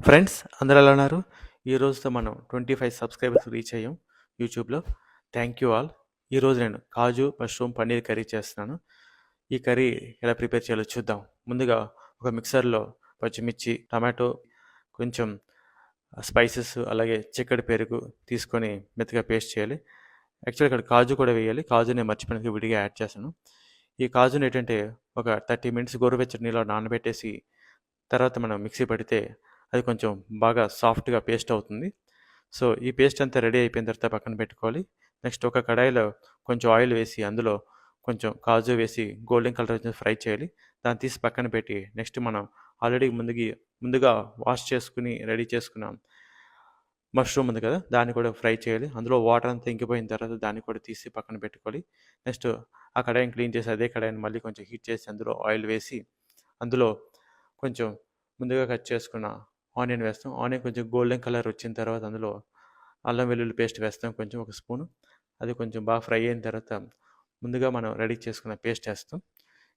Friends అందరూ ఎలా ఉన్నారు? ఈ రోజుతో మనం 25 సబ్స్క్రైబర్స్ రీచ్ అయ్యాం యూట్యూబ్లో. Thank you all. ఈరోజు నేను కాజు మష్రూమ్ పన్నీర్ కర్రీ చేస్తున్నాను. ఈ కర్రీ ఎలా ప్రిపేర్ చేయాలో చూద్దాం. ముందుగా ఒక మిక్సర్లో పచ్చిమిర్చి, టమాటో, కొంచెం స్పైసెస్, అలాగే చిక్కడి పెరుగు తీసుకొని మెత్తగా పేస్ట్ చేయాలి. యాక్చువల్లీ ఇక్కడ కాజు కూడా వేయాలి. కాజు నేను మర్చిపోయినందుకు విడిగా యాడ్ చేశాను. ఈ కాజుని ఏంటంటే ఒక 30 మినిట్స్ గోరువెచ్చటి నీళ్ళలో నానబెట్టేసి తర్వాత మనం మిక్సీ పడితే అది కొంచెం బాగా సాఫ్ట్గా పేస్ట్ అవుతుంది. సో ఈ పేస్ట్ అంతా రెడీ అయిపోయిన తర్వాత పక్కన పెట్టుకోవాలి. నెక్స్ట్ ఒక కడాయిలో కొంచెం ఆయిల్ వేసి అందులో కొంచెం కాజు వేసి గోల్డెన్ కలర్ వచ్చి ఫ్రై చేయాలి. దాన్ని తీసి పక్కన పెట్టి నెక్స్ట్ మనం ఆల్రెడీ ముందుగా వాష్ చేసుకుని రెడీ చేసుకున్నాం మష్రూమ్ ఉంది కదా, దాన్ని కూడా ఫ్రై చేయాలి. అందులో వాటర్ అంతా ఇంకిపోయిన తర్వాత దాన్ని కూడా తీసి పక్కన పెట్టుకోవాలి. నెక్స్ట్ ఆ కడాయిని క్లీన్ చేసి అదే కడాయిని మళ్ళీ కొంచెం హీట్ చేసి అందులో ఆయిల్ వేసి అందులో కొంచెం ముందుగా కట్ చేసుకున్న ఆనియన్ వేస్తాం. ఆనియన్ కొంచెం గోల్డెన్ కలర్ వచ్చిన తర్వాత అందులో అల్లం వెల్లుల్లి పేస్ట్ వేస్తాం కొంచెం, ఒక స్పూను. అది కొంచెం బాగా ఫ్రై అయిన తర్వాత ముందుగా మనం రెడీ చేసుకున్న పేస్ట్ వేస్తాం.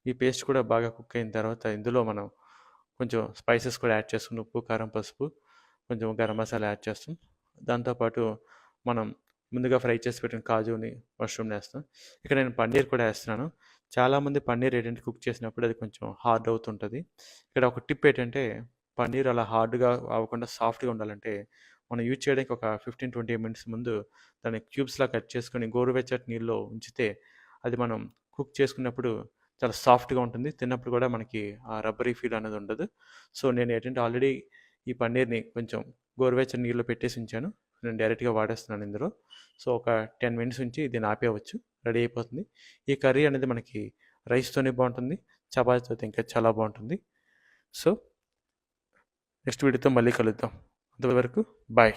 ఈ పేస్ట్ కూడా బాగా కుక్ అయిన తర్వాత ఇందులో మనం కొంచెం స్పైసెస్ కూడా యాడ్ చేసుకుని ఉప్పు, కారం, పసుపు, కొంచెం గరం మసాలా యాడ్ చేస్తాం. దాంతోపాటు మనం ముందుగా ఫ్రై చేసి పెట్టిన కాజుని, మష్రూమ్ని వేస్తాం. ఇక్కడ నేను పన్నీర్ కూడా వేస్తున్నాను. చాలామంది పన్నీర్ ఏంటంటే కుక్ చేసినప్పుడు అది కొంచెం హార్డ్ అవుతుంటుంది. ఇక్కడ ఒక టిప్ ఏంటంటే పన్నీర్ అలా హార్డ్గా అవ్వకుండా సాఫ్ట్గా ఉండాలంటే మనం యూజ్ చేయడానికి ఒక 15-20 మినిట్స్ ముందు దాన్ని క్యూబ్స్లా కట్ చేసుకొని గోరువెచ్చటి నీళ్ళలో ఉంచితే అది మనం కుక్ చేసుకున్నప్పుడు చాలా సాఫ్ట్గా ఉంటుంది. తిన్నప్పుడు కూడా మనకి ఆ రబ్బరీ ఫీల్ అనేది ఉండదు. సో నేను ఏంటంటే ఆల్రెడీ ఈ పన్నీర్ని కొంచెం గోరువెచ్చని నీళ్ళు పెట్టేసి ఉంచాను. నేను డైరెక్ట్గా వాడేస్తున్నాను ఇందులో. సో ఒక 10 మినిట్స్ ఉంచి దీన్ని ఆపేయవచ్చు, రెడీ అయిపోతుంది. ఈ కర్రీ అనేది మనకి రైస్తోనే బాగుంటుంది, చపాతీతో ఇంకా చాలా బాగుంటుంది. సో నెక్స్ట్ వీడియోతో మళ్ళీ కలుద్దాం. అంతవరకు బాయ్.